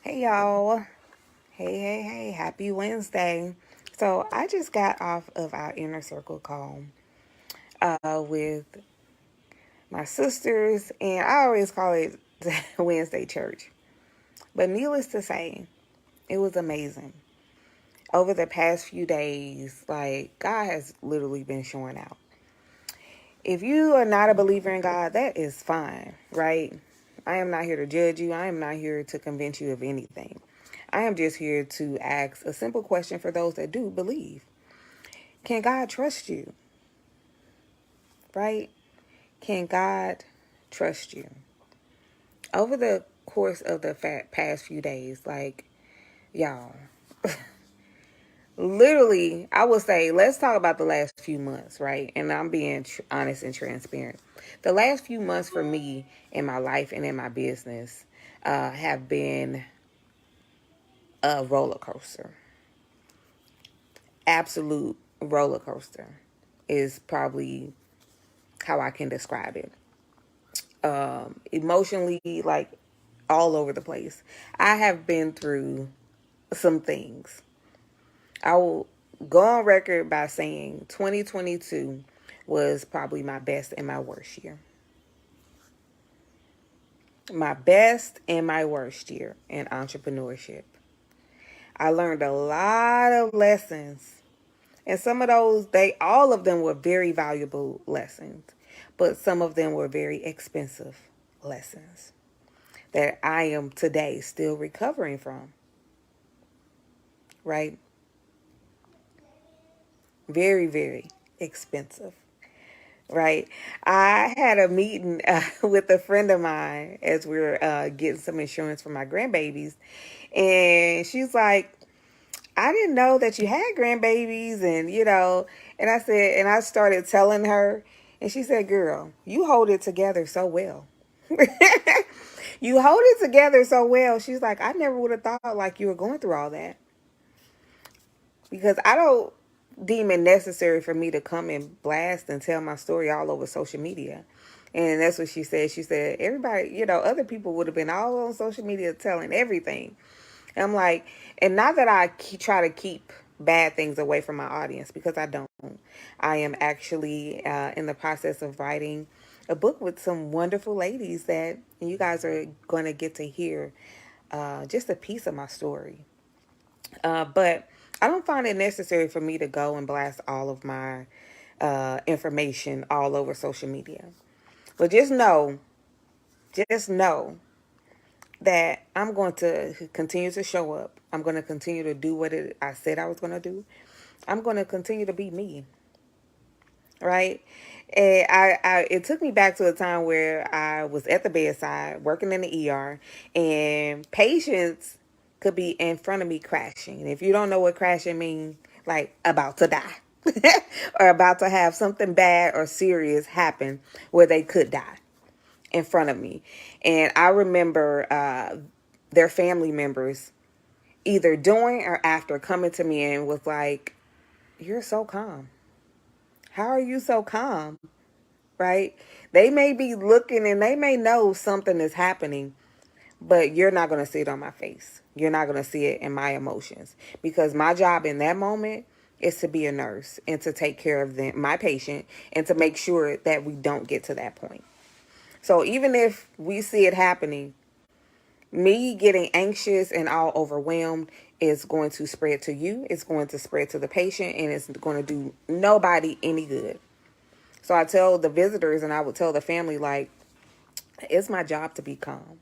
Hey y'all. Hey. Happy Wednesday. So I just got off of our inner circle call with my sisters, and I always call it Wednesday church. But needless to say, it was amazing. Over the past few days, like, God has literally been showing out. If you are not a believer in God, that is fine, right? I am not here to judge you. I am not here to convince you of anything. I am just here to ask a simple question for those that do believe. Can God trust you? Right? Can God trust you? Over the course of the past few days, like, y'all, literally, I would say, let's talk about the last few months, right? And I'm being honest and transparent. The last few months for me in my life and in my business have been a roller coaster. Absolute roller coaster is probably how I can describe it. Emotionally, like all over the place. I have been through some things. I will go on record by saying 2022 was probably my best and my worst year. My best and my worst year in entrepreneurship. I learned a lot of lessons. And some of those, all of them were very valuable lessons. But some of them were very expensive lessons that I am today still recovering from, right? Very expensive, right? I had a meeting with a friend of mine as we were getting some insurance for my grandbabies. And she's like, I didn't know that you had grandbabies. And I said, and I started telling her, and she said, girl, you hold it together so well. You hold it together so well. She's like, I never would have thought like you were going through all that. Because I don't deem it necessary for me to come and blast and tell my story all over social media. And that's what she said. She said, everybody, other people would have been all on social media telling everything. And I'm like, and not that I try to keep bad things away from my audience, because I don't. I am actually in the process of writing a book with some wonderful ladies that you guys are going to get to hear just a piece of my story. But I don't find it necessary for me to go and blast all of my information all over social media. But just know that I'm going to continue to show up. I'm going to continue to do what I said I was going to do. I'm going to continue to be me, right? And it took me back to a time where I was at the bedside working in the ER, and patients could be in front of me crashing. And if you don't know what crashing means, like about to die or about to have something bad or serious happen where they could die in front of me. And I remember their family members either during or after coming to me and was like, you're so calm. How are you so calm? Right? They may be looking and they may know something is happening, but you're not going to see it on my face. You're not going to see it in my emotions, because my job in that moment is to be a nurse and to take care of my patient, and to make sure that we don't get to that point. So even if we see it happening, me getting anxious and all overwhelmed is going to spread to you. It's going to spread to the patient, and it's going to do nobody any good. So I tell the visitors, and I would tell the family, like, it's my job to be calm.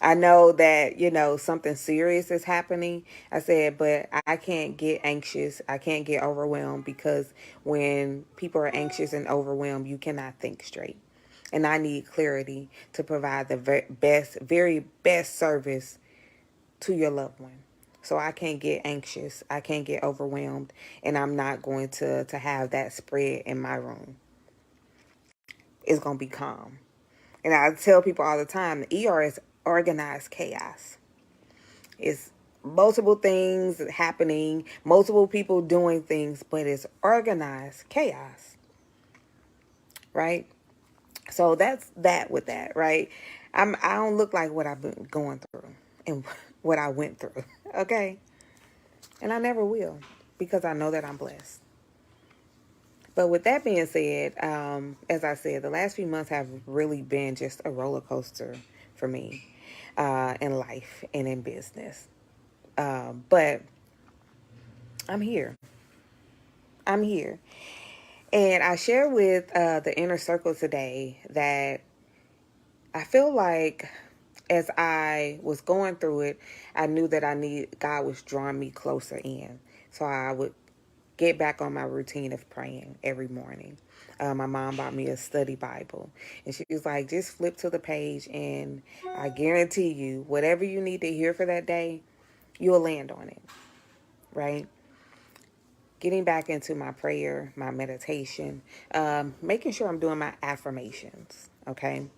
I know that, something serious is happening. I said, but I can't get anxious. I can't get overwhelmed, because when people are anxious and overwhelmed, you cannot think straight. And I need clarity to provide the very best service to your loved one. So I can't get anxious. I can't get overwhelmed. And I'm not going to have that spread in my room. It's going to be calm. And I tell people all the time, the ER is organized chaos. It's multiple things happening, multiple people doing things, but it's organized chaos, right? So that's that with that, right? I don't look like what I've been going through. and what I went through. Okay? And I never will, because I know that I'm blessed. But with that being said, as I said, the last few months have really been just a roller coaster for me in life and in business. But I'm here. I'm here. And I share with the inner circle today that I feel like as I was going through it, I knew that God was drawing me closer in. So I would get back on my routine of praying every morning. My mom bought me a study Bible, and she was like, just flip to the page, and I guarantee you, whatever you need to hear for that day, you'll land on it, right? Getting back into my prayer, my meditation, making sure I'm doing my affirmations, okay?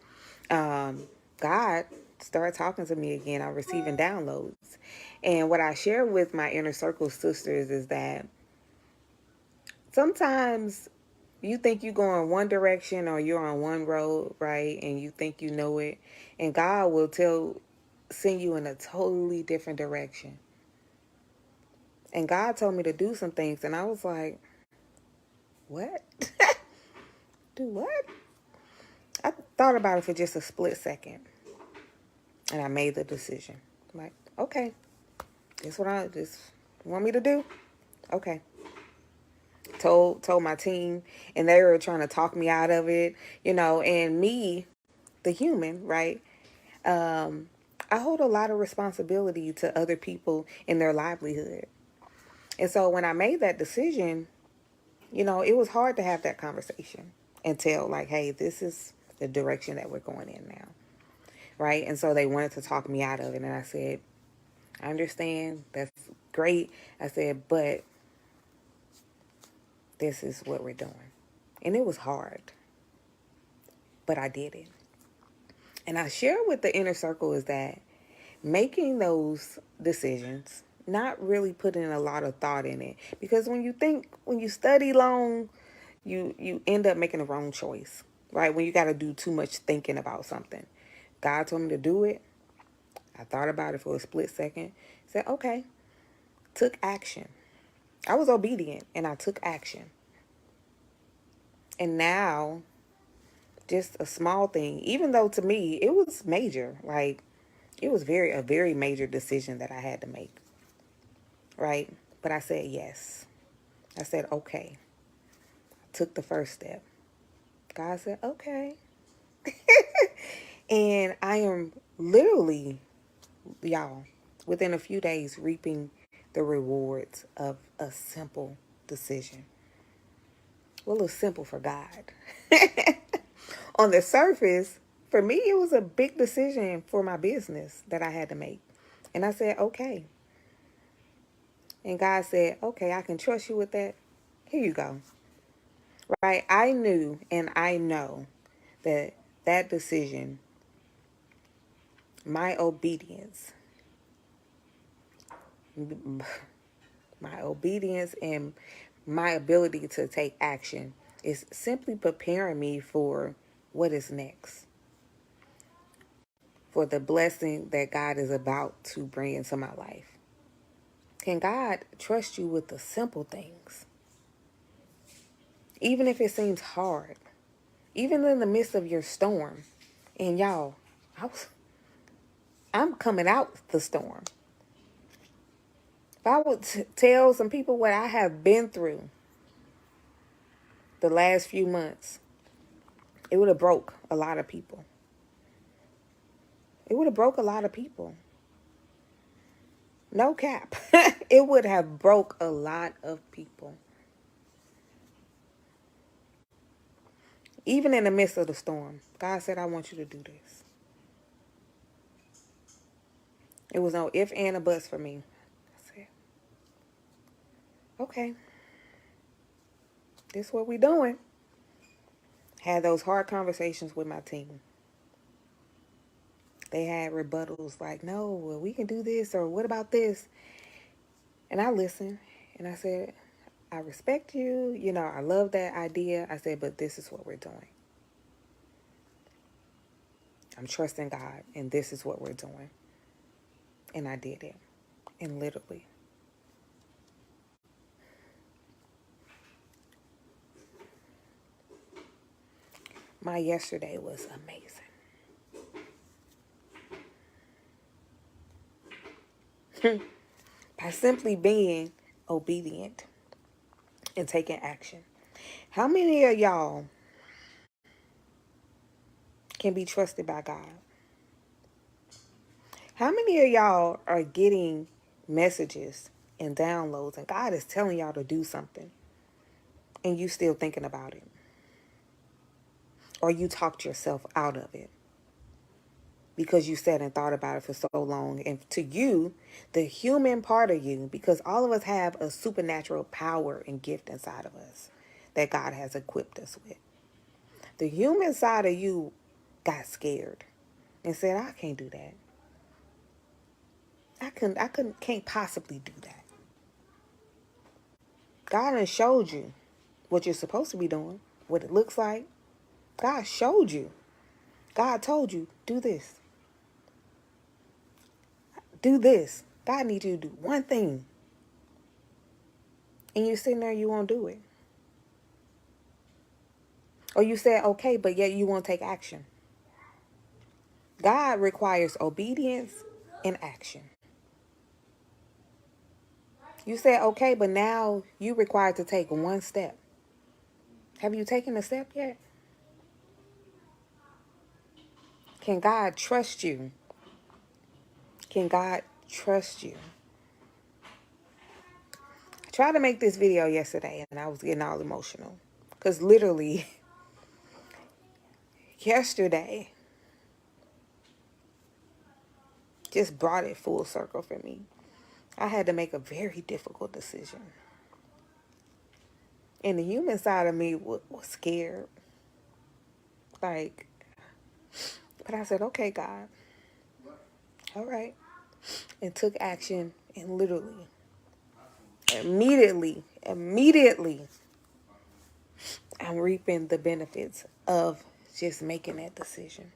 God started talking to me again. I'm receiving downloads. And what I share with my inner circle sisters is that sometimes you think you're going one direction or you're on one road, right? And you think you know it. And God will send you in a totally different direction. And God told me to do some things. And I was like, what? Do what? I thought about it for just a split second. And I made the decision. I'm like, okay, this what I just want me to do? Okay. Told my team, and they were trying to talk me out of it, and me, the human, right? I hold a lot of responsibility to other people in their livelihood. And so when I made that decision, it was hard to have that conversation and tell, like, hey, this is the direction that we're going in now. Right. And so they wanted to talk me out of it. And I said, I understand. That's great. I said, but this is what we're doing. And it was hard, but I did it. And I share with the inner circle is that making those decisions, not really putting a lot of thought in it. Because when you study long, you end up making the wrong choice, right? When you got to do too much thinking about something. God told me to do it. I thought about it for a split second. Said, okay. Took action. I was obedient and I took action. And now, just a small thing, even though to me it was major, like it was a very major decision that I had to make, right? But I said yes. I said, okay. Took the first step. God said, okay. And I am literally, y'all, within a few days reaping the rewards of a simple decision. Well, it's simple for God. On the surface, for me, it was a big decision for my business that I had to make. And I said, okay. And God said, okay, I can trust you with that. Here you go. Right? I knew and I know that that decision, my obedience, and my ability to take action is simply preparing me for what is next, for the blessing that God is about to bring into my life. Can God trust you with the simple things? Even if it seems hard, even in the midst of your storm. And y'all, I'm coming out the storm. If I would tell some people what I have been through the last few months, it would have broke a lot of people. It would have broke a lot of people. No cap. It would have broke a lot of people. Even in the midst of the storm, God said, I want you to do this. It was no if, and, or buts for me. I said, okay, this is what we doing. Had those hard conversations with my team. They had rebuttals like, no, well, we can do this, or what about this? And I listened, and I said, I respect you. I love that idea. I said, but this is what we're doing. I'm trusting God, and this is what we're doing. And I did it. And literally. My yesterday was amazing. By simply being obedient and taking action. How many of y'all can be trusted by God? How many of y'all are getting messages and downloads and God is telling y'all to do something and you still thinking about it? Or you talked yourself out of it because you sat and thought about it for so long. And to you, the human part of you, because all of us have a supernatural power and gift inside of us that God has equipped us with. The human side of you got scared and said, I can't do that. Can't possibly do that. God has showed you what you're supposed to be doing, what it looks like. God showed you. God told you, do this. Do this. God needs you to do one thing. And you're sitting there, you won't do it. Or you said, okay, but yet you won't take action. God requires obedience and action. You said, okay, but now you required to take one step. Have you taken a step yet? Can God trust you? Can God trust you? I tried to make this video yesterday and I was getting all emotional. Because literally, yesterday just brought it full circle for me. I had to make a very difficult decision. And the human side of me was scared. Like, but I said, okay, God. All right. And took action and literally, immediately, I'm reaping the benefits of just making that decision.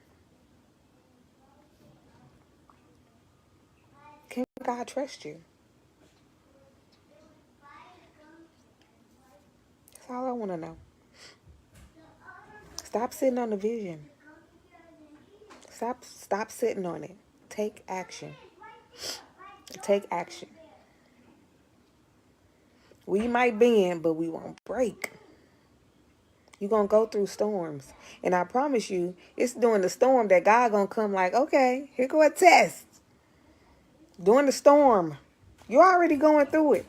Can God trust you? That's all I want to know. Stop sitting on the vision. Stop sitting on it. Take action. Take action. We might bend, but we won't break. You're going to go through storms. And I promise you, it's during the storm that God going to come like, okay, here go a test. During the storm, you're already going through it.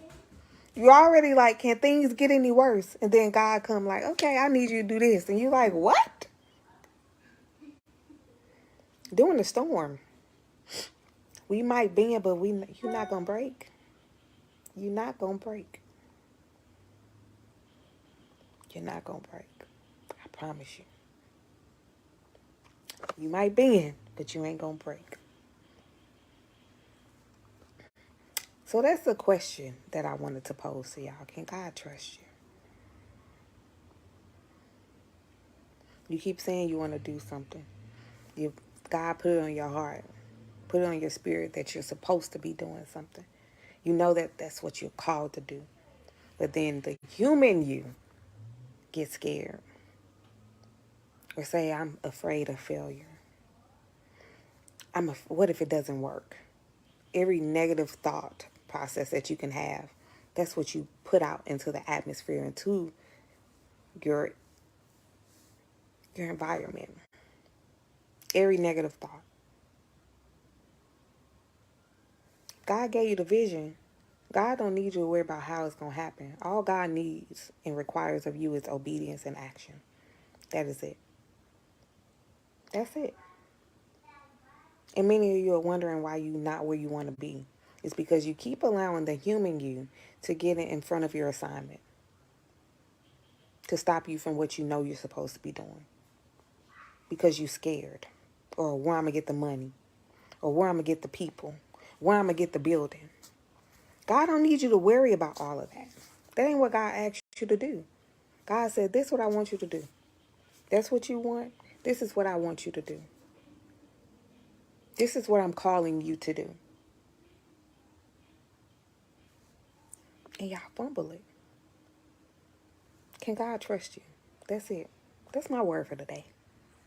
You're already like, can things get any worse? And then God come like, okay, I need you to do this. And you're like, what? During the storm. We might bend, but you're not going to break. You're not going to break. You're not going to break. I promise you. You might bend, but you ain't going to break. So that's the question that I wanted to pose to y'all. Can God trust you? You keep saying you want to do something. God put it on your heart. Put it on your spirit that you're supposed to be doing something. You know that that's what you're called to do. But then the human you gets scared. Or say, I'm afraid of failure. What if it doesn't work? Every negative thought process that you can have, that's what you put out into the atmosphere, into your environment. Every negative thought. God gave you the vision. God don't need you to worry about how it's going to happen. All God needs and requires of you is obedience and action. That is it. That's it. And many of you are wondering why you're not where you want to be. It's because you keep allowing the human you to get in front of your assignment, to stop you from what you know you're supposed to be doing. Because you're scared. Or where I'm going to get the money. Or where I'm going to get the people. Where I'm going to get the building. God don't need you to worry about all of that. That ain't what God asked you to do. God said, this is what I want you to do. That's what you want. This is what I want you to do. This is what I'm calling you to do. and y'all fumble it. Can God trust you? That's it. That's my word for today.